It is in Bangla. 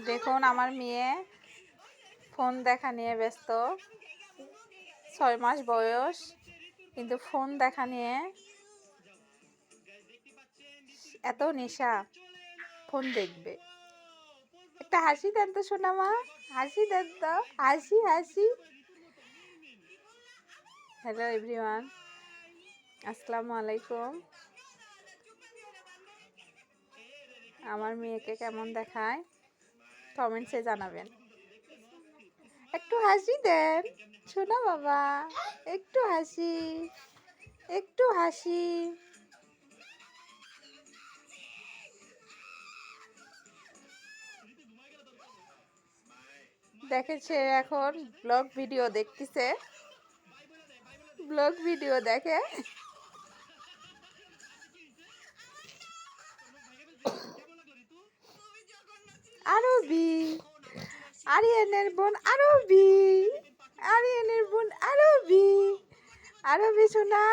দেখুন আমার মেয়ে ফোন দেখা নিয়ে ব্যস্ত। 6 মাস বয়স, কিন্তু ফোন দেখা নিয়ে এত নেশা, ফোন দেখবে। একটা হাসি দেন তো সোনা মা, হাসি দেন তো, হাসি হাসি। হ্যালো এভরিওয়ান, আসসালামু আলাইকুম। আমার মেয়েকে কেমন দেখায় কমেন্টসে জানাবেন। একটু হাসি দেন সোনা বাবা, একটু হাসি, একটু হাসি। দেখেছে এখন ব্লগ ভিডিও দেখতেছে, ব্লগ ভিডিও দেখে। আরবি, আরিয়ানের বোন আরবি, আরিয়ানের বোন আরবি, আরবি শোনা।